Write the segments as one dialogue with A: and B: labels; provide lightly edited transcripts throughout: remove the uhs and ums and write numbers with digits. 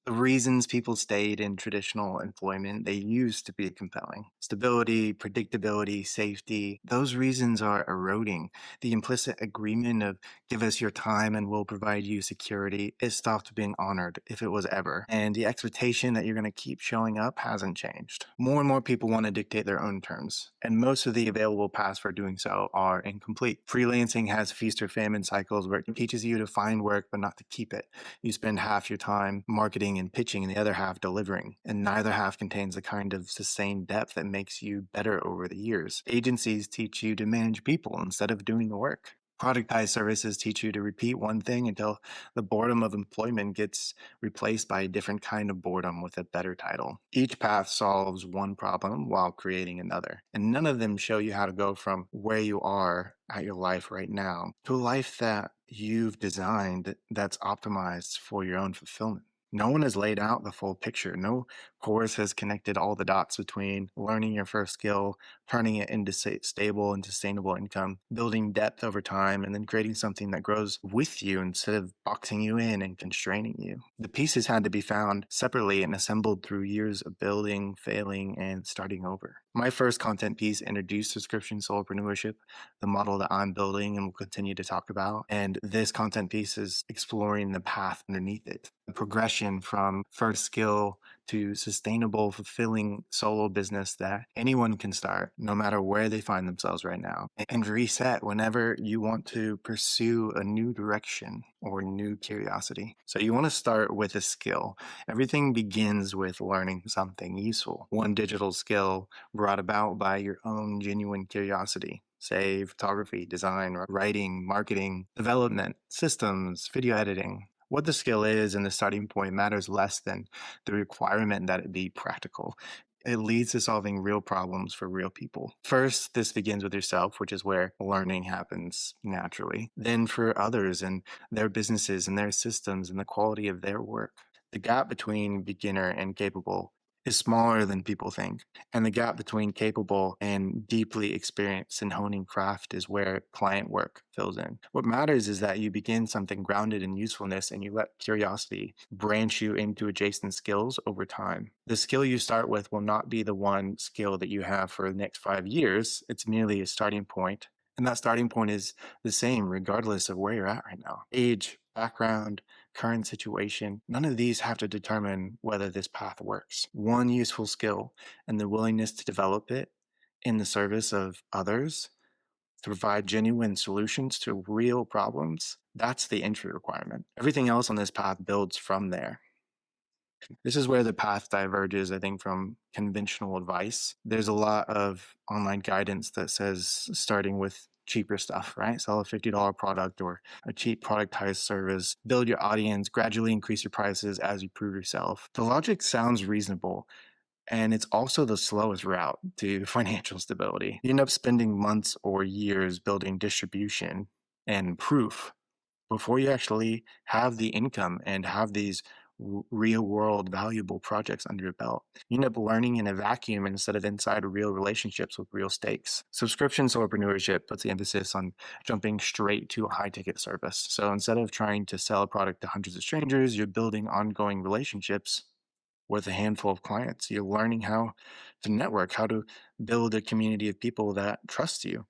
A: The reasons people stayed in traditional employment, they used to be compelling. Stability, predictability, safety, those reasons are eroding. The implicit agreement of give us your time and we'll provide you security, it stopped being honored if it was ever. And the expectation that you're going to keep showing up hasn't changed. More and more people want to dictate their own terms, and most of the available paths for doing so are incomplete. Freelancing has feast or famine cycles where it teaches you to find work but not to keep it. You spend half your time marketing and pitching and the other half delivering, and neither half contains the kind of sustained depth that makes you better over the years. Agencies teach you to manage people instead of doing the work. Productized services teach you to repeat one thing until the boredom of employment gets replaced by a different kind of boredom with a better title. Each path solves one problem while creating another, and none of them show you how to go from where you are at your life right now to a life that you've designed that's optimized for your own fulfillment. No one has laid out the full picture. No course has connected all the dots between learning your first skill, turning it into stable and sustainable income, building depth over time, and then creating something that grows with you instead of boxing you in and constraining you. The pieces had to be found separately and assembled through years of building, failing, and starting over. My first content piece introduced subscription solopreneurship, the model that I'm building and will continue to talk about. And this content piece is exploring the path underneath it, the progression from first skill to sustainable, fulfilling solo business that anyone can start, no matter where they find themselves right now, and reset whenever you want to pursue a new direction or new curiosity. So you want to start with a skill. Everything begins with learning something useful, one digital skill brought about by your own genuine curiosity. Say photography, design, writing, marketing, development, systems, video editing. What the skill is and the starting point matters less than the requirement that it be practical. It leads to solving real problems for real people. First, this begins with yourself, which is where learning happens naturally. Then for others and their businesses and their systems and the quality of their work. The gap between beginner and capable is smaller than people think. And the gap between capable and deeply experienced in honing craft is where client work fills in. What matters is that you begin something grounded in usefulness and you let curiosity branch you into adjacent skills over time. The skill you start with will not be the one skill that you have for the next 5 years. It's merely a starting point. And that starting point is the same regardless of where you're at right now. Age, background, current situation, none of these have to determine whether this path works. One useful skill and the willingness to develop it in the service of others to provide genuine solutions to real problems, that's the entry requirement. Everything else on this path builds from there. This is where the path diverges, I think, from conventional advice. There's a lot of online guidance that says starting with cheaper stuff, right? Sell a $50 product or a cheap productized service, build your audience, gradually increase your prices as you prove yourself. The logic sounds reasonable, and it's also the slowest route to financial stability. You end up spending months or years building distribution and proof before you actually have the income and have these real world valuable projects under your belt. You end up learning in a vacuum instead of inside real relationships with real stakes. Subscription solopreneurship puts the emphasis on jumping straight to a high ticket service. So instead of trying to sell a product to hundreds of strangers, you're building ongoing relationships with a handful of clients. You're learning how to network, how to build a community of people that trust you.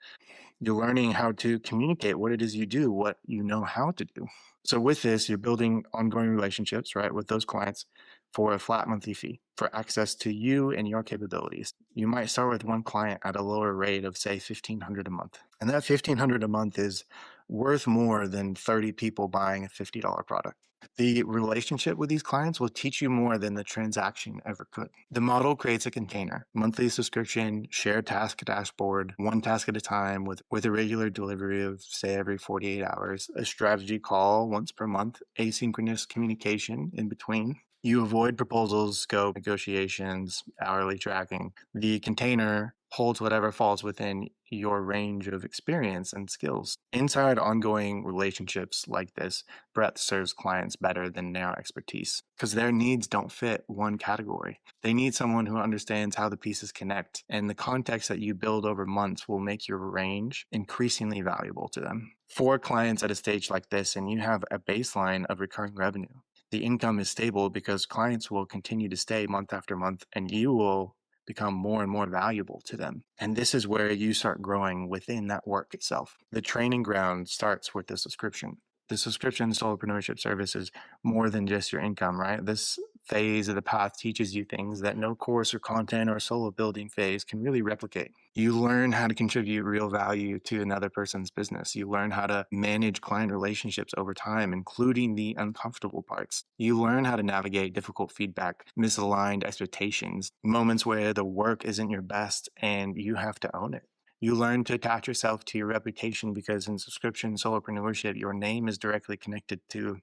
A: You're learning how to communicate what it is you do, what you know how to do. So with this, you're building ongoing relationships, right, with those clients for a flat monthly fee for access to you and your capabilities. You might start with one client at a lower rate of say 1500 a month. And that 1500 a month is worth more than 30 people buying a $50 product. The relationship with these clients will teach you more than the transaction ever could. The model creates a container, monthly subscription, shared task dashboard, one task at a time with a regular delivery of, say, every 48 hours, a strategy call once per month, asynchronous communication in between. You avoid proposals, scope, negotiations, hourly tracking. The container holds whatever falls within your range of experience and skills. Inside ongoing relationships like this, breadth serves clients better than narrow expertise because their needs don't fit one category. They need someone who understands how the pieces connect, and the context that you build over months will make your range increasingly valuable to them. For clients at a stage like this, and you have a baseline of recurring revenue. The income is stable because clients will continue to stay month after month, and you will become more and more valuable to them. And this is where you start growing within that work itself. The training ground starts with the subscription. The subscription solopreneurship service is more than just your income, right? This phase of the path teaches you things that no course or content or solo building phase can really replicate. You learn how to contribute real value to another person's business. You learn how to manage client relationships over time, including the uncomfortable parts. You learn how to navigate difficult feedback, misaligned expectations, moments where the work isn't your best and you have to own it. You learn to attach yourself to your reputation because in subscription solopreneurship, your name is directly connected to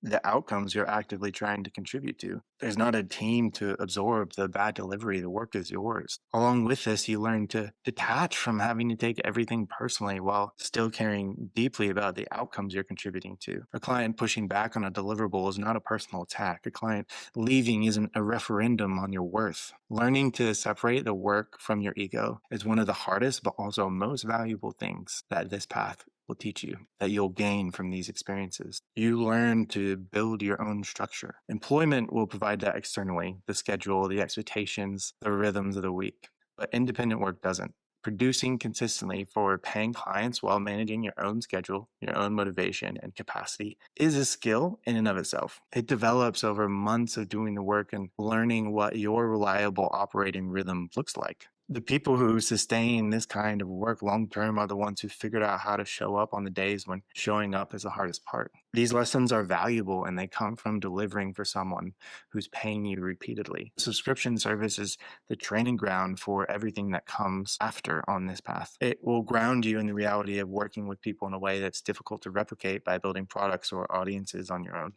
A: the outcomes you're actively trying to contribute to. There's not a team to absorb the bad delivery. The work is yours. Along with this, you learn to detach from having to take everything personally while still caring deeply about the outcomes you're contributing to. A client pushing back on a deliverable is not a personal attack. A client leaving isn't a referendum on your worth. Learning to separate the work from your ego is one of the hardest but also most valuable things that this path will teach you, that you'll gain from these experiences. You learn to build your own structure. Employment will provide that externally, the schedule, the expectations, the rhythms of the week, but independent work doesn't. Producing consistently for paying clients while managing your own schedule, your own motivation and capacity is a skill in and of itself. It develops over months of doing the work and learning what your reliable operating rhythm looks like. The people who sustain this kind of work long term are the ones who figured out how to show up on the days when showing up is the hardest part. These lessons are valuable and they come from delivering for someone who's paying you repeatedly. Subscription service is the training ground for everything that comes after on this path. It will ground you in the reality of working with people in a way that's difficult to replicate by building products or audiences on your own.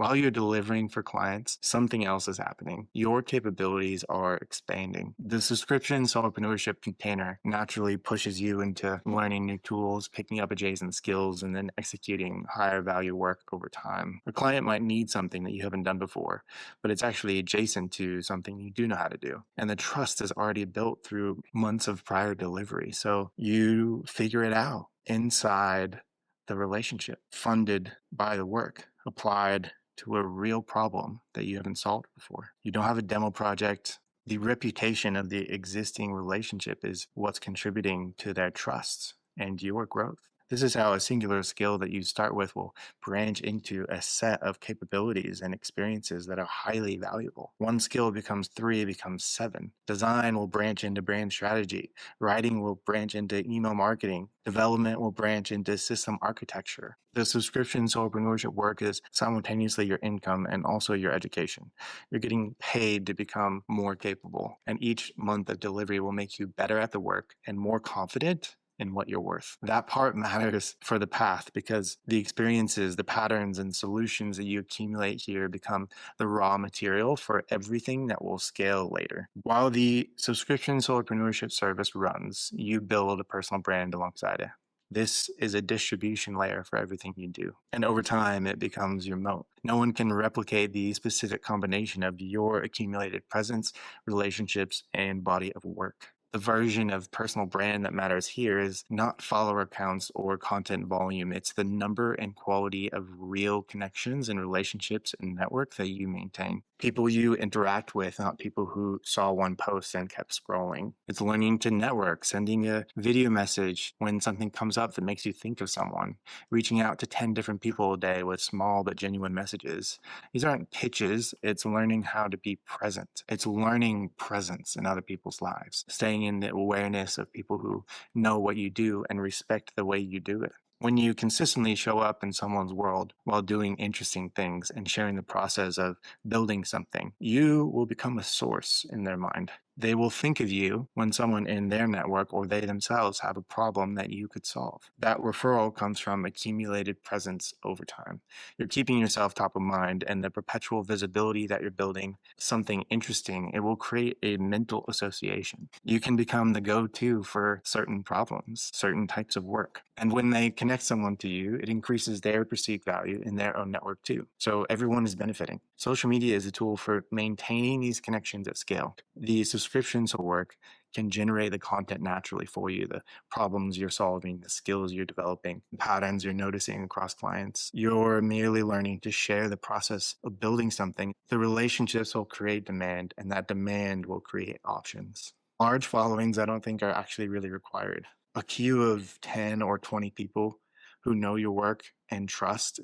A: While you're delivering for clients, something else is happening. Your capabilities are expanding. The subscription solopreneurship container naturally pushes you into learning new tools, picking up adjacent skills, and then executing higher value work over time. A client might need something that you haven't done before, but it's actually adjacent to something you do know how to do. And the trust is already built through months of prior delivery. So you figure it out inside the relationship, funded by the work, applied to a real problem that you haven't solved before. You don't have a demo project. The reputation of the existing relationship is what's contributing to their trust and your growth. This is how a singular skill that you start with will branch into a set of capabilities and experiences that are highly valuable. One skill becomes three, becomes seven. Design will branch into brand strategy. Writing will branch into email marketing. Development will branch into system architecture. The subscription solopreneurship work is simultaneously your income and also your education. You're getting paid to become more capable, and each month of delivery will make you better at the work and more confident in what you're worth. That part matters for the path because the experiences, the patterns, and solutions that you accumulate here become the raw material for everything that will scale later. While the subscription solopreneurship service runs, you build a personal brand alongside it. This is a distribution layer for everything you do. And over time, it becomes your moat. No one can replicate the specific combination of your accumulated presence, relationships, and body of work. The version of personal brand that matters here is not follower counts or content volume. It's the number and quality of real connections and relationships and network that you maintain. People you interact with, not people who saw one post and kept scrolling. It's learning to network, sending a video message when something comes up that makes you think of someone, reaching out to 10 different people a day with small but genuine messages. These aren't pitches, it's learning how to be present. It's learning presence in other people's lives, staying in the awareness of people who know what you do and respect the way you do it. When you consistently show up in someone's world while doing interesting things and sharing the process of building something, you will become a source in their mind. They will think of you when someone in their network or they themselves have a problem that you could solve. That referral comes from accumulated presence over time. You're keeping yourself top of mind, and the perpetual visibility that you're building something interesting, it will create a mental association. You can become the go-to for certain problems, certain types of work. And when they connect someone to you, it increases their perceived value in their own network too. So everyone is benefiting. Social media is a tool for maintaining these connections at scale. The subscriptions will work can generate the content naturally for you, the problems you're solving, the skills you're developing, patterns you're noticing across clients. You're merely learning to share the process of building something. The relationships will create demand, and that demand will create options. Large followings, I don't think, are actually really required. A queue of 10 or 20 people who know your work and trust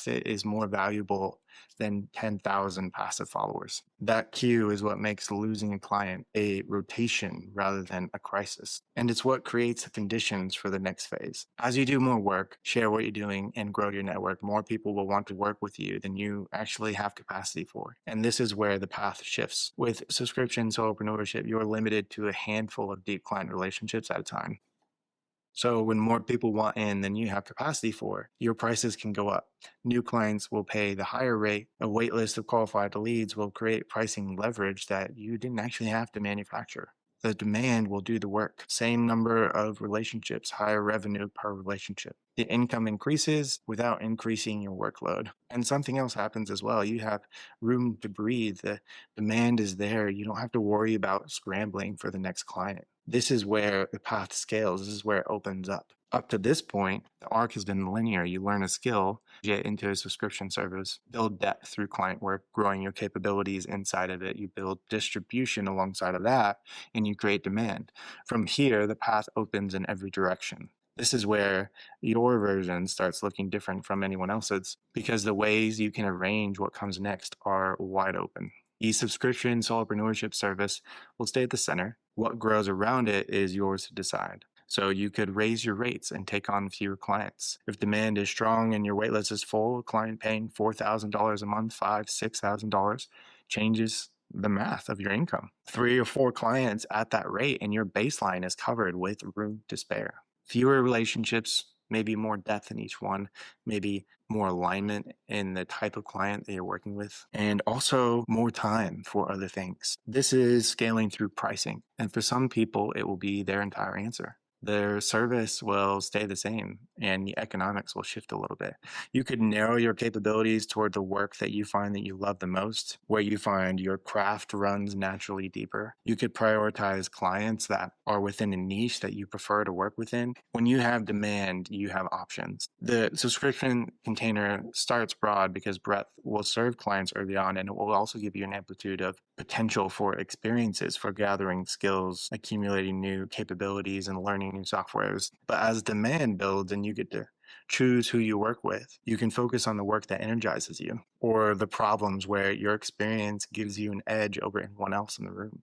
A: it is more valuable than 10,000 passive followers. That queue is what makes losing a client a rotation rather than a crisis. And it's what creates the conditions for the next phase. As you do more work, share what you're doing, and grow your network, more people will want to work with you than you actually have capacity for. And this is where the path shifts. With subscription solopreneurship, you're limited to a handful of deep client relationships at a time. So when more people want in than you have capacity for, your prices can go up. New clients will pay the higher rate. A wait list of qualified leads will create pricing leverage that you didn't actually have to manufacture. The demand will do the work. Same number of relationships, higher revenue per relationship. The income increases without increasing your workload. And something else happens as well. You have room to breathe. The demand is there. You don't have to worry about scrambling for the next client. This is where the path scales. This is where it opens up. Up to this point, the arc has been linear. You learn a skill, get into a subscription service, build depth through client work, growing your capabilities inside of it. You build distribution alongside of that, and you create demand. From here, the path opens in every direction. This is where your version starts looking different from anyone else's because the ways you can arrange what comes next are wide open. The subscription solopreneurship service will stay at the center. What grows around it is yours to decide. So you could raise your rates and take on fewer clients. If demand is strong and your waitlist is full, a client paying $4,000 a month, $5,000, $6,000 changes the math of your income. 3 or 4 clients at that rate and your baseline is covered with room to spare. Fewer relationships, maybe more depth in each one, maybe more alignment in the type of client that you're working with, and also more time for other things. This is scaling through pricing. And for some people, it will be their entire answer. Their service will stay the same and the economics will shift a little bit. You could narrow your capabilities toward the work that you find that you love the most, where you find your craft runs naturally deeper. You could prioritize clients that are within a niche that you prefer to work within. When you have demand, you have options. The subscription container starts broad because breadth will serve clients early on, and it will also give you an amplitude of potential for experiences, for gathering skills, accumulating new capabilities, and learning new softwares. But as demand builds and you get to choose who you work with, you can focus on the work that energizes you or the problems where your experience gives you an edge over anyone else in the room.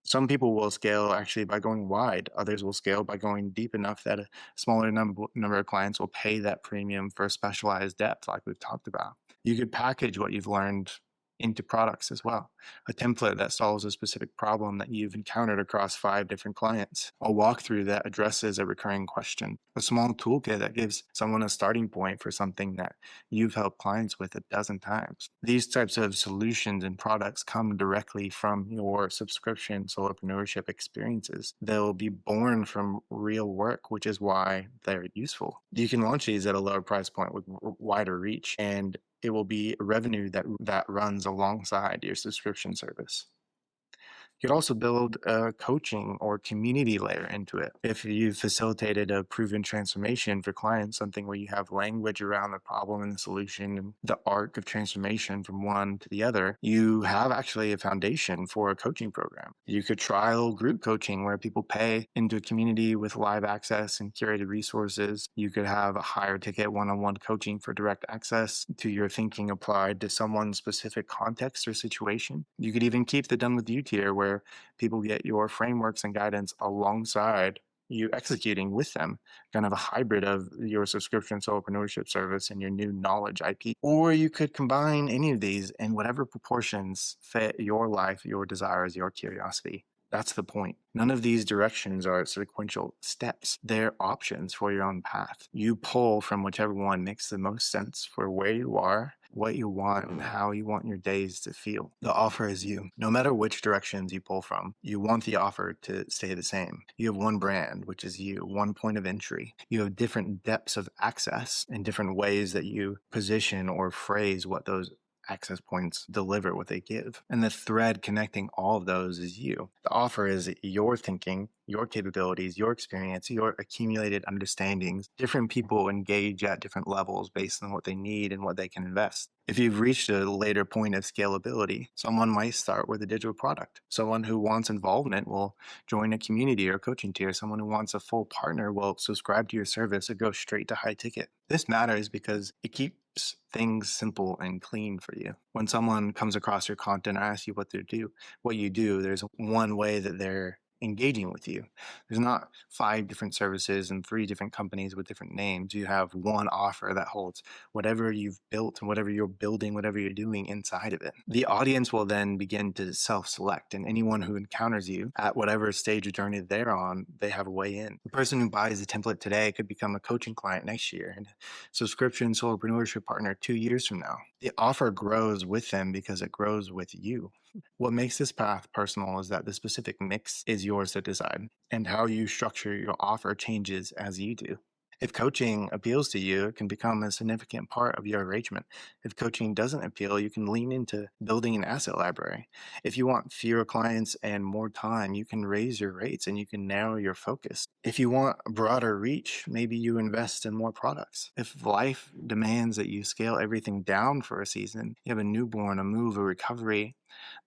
A: Some people will scale actually by going wide. Others will scale by going deep enough that a smaller number of clients will pay that premium for specialized depth, like we've talked about. You could package what you've learned into products as well. A template that solves a specific problem that you've encountered across 5 different clients. A walkthrough that addresses a recurring question. A small toolkit that gives someone a starting point for something that you've helped clients with a dozen times. These types of solutions and products come directly from your subscription solopreneurship experiences. They'll be born from real work, which is why they're useful. You can launch these at a lower price point with wider reach, and it will be revenue that runs alongside your subscription service. You could also build a coaching or community layer into it. If you've facilitated a proven transformation for clients, something where you have language around the problem and the solution and the arc of transformation from one to the other, you have actually a foundation for a coaching program. You could trial group coaching where people pay into a community with live access and curated resources. You could have a higher ticket one-on-one coaching for direct access to your thinking applied to someone's specific context or situation. You could even keep the done with you tier where people get your frameworks and guidance alongside you executing with them, kind of a hybrid of your subscription solopreneurship service and your new knowledge IP. Or you could combine any of these in whatever proportions fit your life, your desires, your curiosity. That's the point. None of these directions are sequential steps. They're options for your own path. You pull from whichever one makes the most sense for where you are, what you want, and how you want your days to feel. The offer is you. No matter which directions you pull from, you want the offer to stay the same. You have one brand, which is you, one point of entry. You have different depths of access and different ways that you position or phrase what those access points deliver what they give. And the thread connecting all of those is you. The offer is your thinking, your capabilities, your experience, your accumulated understandings. Different people engage at different levels based on what they need and what they can invest. If you've reached a later point of scalability, someone might start with a digital product. Someone who wants involvement will join a community or coaching tier. Someone who wants a full partner will subscribe to your service or go straight to high ticket. This matters because it keeps things simple and clean for you. When someone comes across your content and asks you what you do, there's one way that they're engaging with you. There's not 5 different services and 3 different companies with different names. You have one offer that holds whatever you've built and whatever you're building, whatever you're doing inside of it. The audience will then begin to self-select, and anyone who encounters you at whatever stage of journey they're on, they have a way in. The person who buys the template today could become a coaching client next year and a subscription solopreneurship partner 2 years from now. The offer grows with them because it grows with you. What makes this path personal is that the specific mix is yours to decide, and how you structure your offer changes as you do. If coaching appeals to you, it can become a significant part of your arrangement. If coaching doesn't appeal, you can lean into building an asset library. If you want fewer clients and more time, you can raise your rates and you can narrow your focus. If you want broader reach, maybe you invest in more products. If life demands that you scale everything down for a season, you have a newborn, a move, a recovery,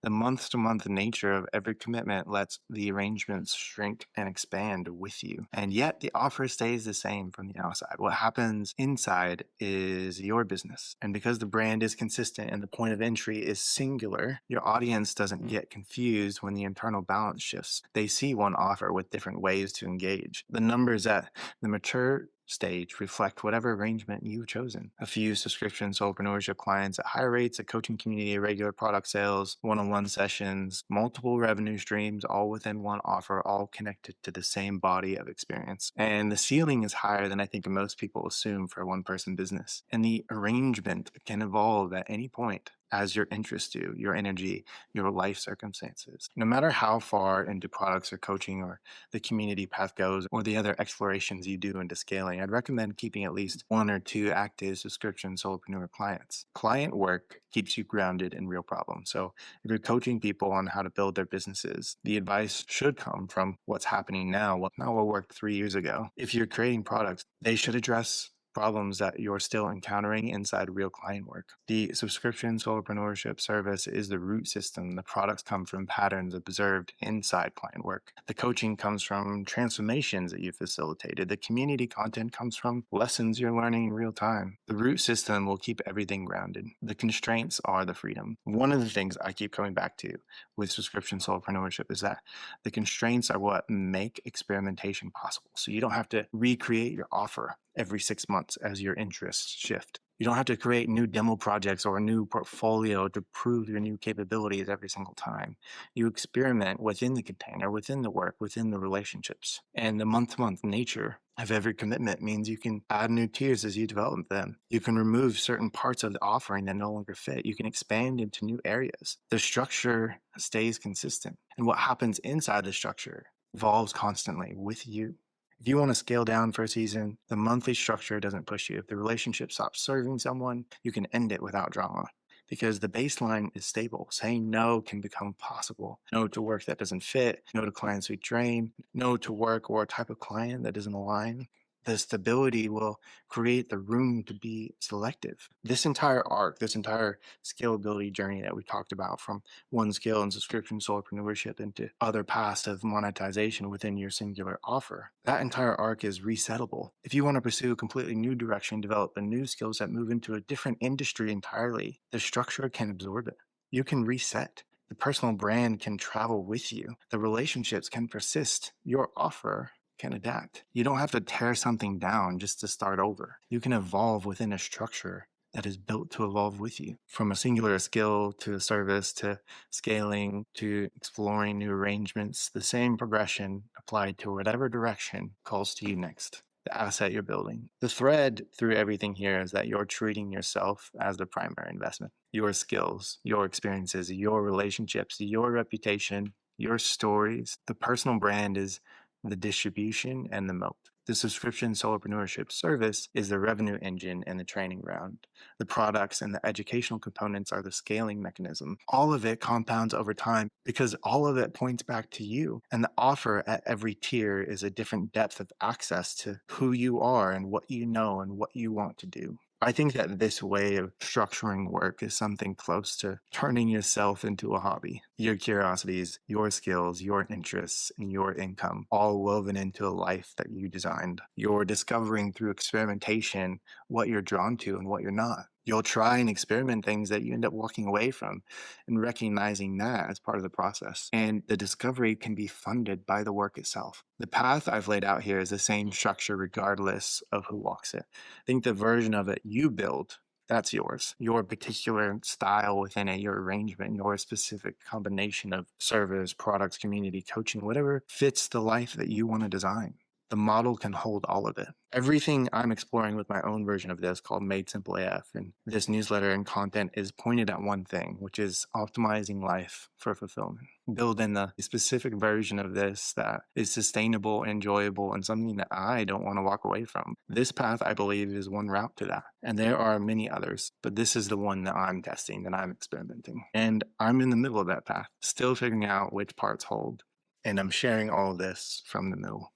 A: the month-to-month nature of every commitment lets the arrangements shrink and expand with you. And yet the offer stays the same from the outside. What happens inside is your business. And because the brand is consistent and the point of entry is singular, your audience doesn't get confused when the internal balance shifts. They see one offer with different ways to engage. The numbers at the mature stage reflect whatever arrangement you've chosen. A few subscription solopreneurship clients at higher rates, a coaching community, regular product sales, one-on-one sessions, multiple revenue streams, all within one offer, all connected to the same body of experience. And the ceiling is higher than I think most people assume for a one-person business. And the arrangement can evolve at any point as your interests do, your energy, your life circumstances. No matter how far into products or coaching or the community path goes, or the other explorations you do into scaling, I'd recommend keeping at least 1 or 2 active subscription solopreneur clients. Client work keeps you grounded in real problems. So if you're coaching people on how to build their businesses, the advice should come from what's happening now, not what worked 3 years ago. If you're creating products, they should address problems that you're still encountering inside real client work. The subscription solopreneurship service is the root system. The products come from patterns observed inside client work. The coaching comes from transformations that you facilitated. The community content comes from lessons you're learning in real time. The root system will keep everything grounded. The constraints are the freedom. One of the things I keep coming back to with subscription solopreneurship is that the constraints are what make experimentation possible. So you don't have to recreate your offer every 6 months as your interests shift. You don't have to create new demo projects or a new portfolio to prove your new capabilities every single time. You experiment within the container, within the work, within the relationships. And the month-to-month nature of every commitment means you can add new tiers as you develop them. You can remove certain parts of the offering that no longer fit. You can expand into new areas. The structure stays consistent. And what happens inside the structure evolves constantly with you. If you want to scale down for a season, the monthly structure doesn't push you. If the relationship stops serving someone, you can end it without drama because the baseline is stable. Saying no can become possible. No to work that doesn't fit, no to clients who drain, no to work or a type of client that doesn't align. The stability will create the room to be selective. This entire arc, this entire scalability journey that we talked about, from one scale and subscription solopreneurship into other paths of monetization within your singular offer, that entire arc is resettable. If you want to pursue a completely new direction, develop a new skill set, move into a different industry entirely, the structure can absorb it. You can reset. The personal brand can travel with you. The relationships can persist. Your offer can adapt. You don't have to tear something down just to start over. You can evolve within a structure that is built to evolve with you. From a singular skill to a service to scaling to exploring new arrangements, the same progression applied to whatever direction calls to you next. The asset you're building. The thread through everything here is that you're treating yourself as the primary investment. Your skills, your experiences, your relationships, your reputation, your stories. The personal brand is the distribution and the moat. The subscription solopreneurship service is the revenue engine and the training ground. The products and the educational components are the scaling mechanism. All of it compounds over time because all of it points back to you. And the offer at every tier is a different depth of access to who you are and what you know and what you want to do. I think that this way of structuring work is something close to turning yourself into a hobby. Your curiosities, your skills, your interests, and your income all woven into a life that you designed. You're discovering through experimentation what you're drawn to and what you're not. You'll try and experiment things that you end up walking away from and recognizing that as part of the process. And the discovery can be funded by the work itself. The path I've laid out here is the same structure regardless of who walks it. I think the version of it you build, that's yours. Your particular style within it, your arrangement, your specific combination of service, products, community, coaching, whatever fits the life that you want to design. The model can hold all of it. Everything I'm exploring with my own version of this called Made Simple AF and this newsletter and content is pointed at one thing, which is optimizing life for fulfillment. Build in the specific version of this that is sustainable, enjoyable, and something that I don't want to walk away from. This path, I believe, is one route to that. And there are many others, but this is the one that I'm testing, that I'm experimenting. And I'm in the middle of that path, still figuring out which parts hold. And I'm sharing all of this from the middle.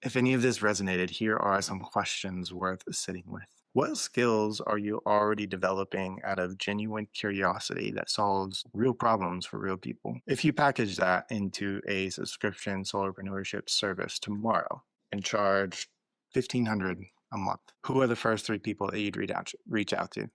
A: If any of this resonated, here are some questions worth sitting with. What skills are you already developing out of genuine curiosity that solves real problems for real people? If you package that into a subscription solopreneurship service tomorrow and charge $1,500 a month, who are the first three people that you'd reach out to?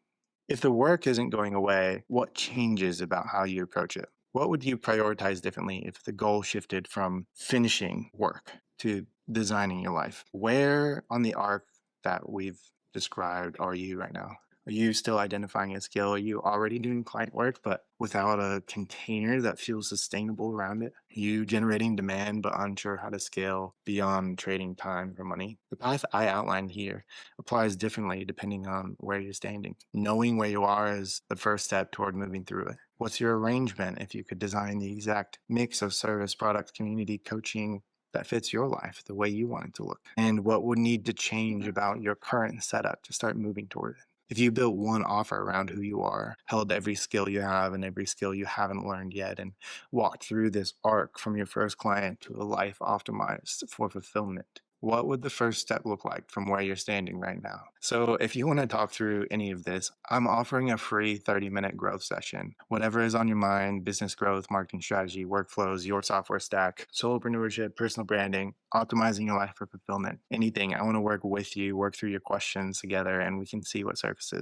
A: If the work isn't going away, what changes about how you approach it? What would you prioritize differently if the goal shifted from finishing work to designing your life? Where on the arc that we've described are you right now? Are you still identifying a skill? Are you already doing client work, but without a container that feels sustainable around it? Are you generating demand, but unsure how to scale beyond trading time for money? The path I outlined here applies differently depending on where you're standing. Knowing where you are is the first step toward moving through it. What's your arrangement if you could design the exact mix of service, product, community, coaching, that fits your life the way you want it to look? And what would need to change about your current setup to start moving toward it? If you built one offer around who you are, held every skill you have and every skill you haven't learned yet, and walked through this arc from your first client to a life optimized for fulfillment, what would the first step look like from where you're standing right now? So if you want to talk through any of this, I'm offering a free 30-minute growth session. Whatever is on your mind, business growth, marketing strategy, workflows, your software stack, solopreneurship, personal branding, optimizing your life for fulfillment, anything. I want to work with you, work through your questions together, and we can see what surfaces.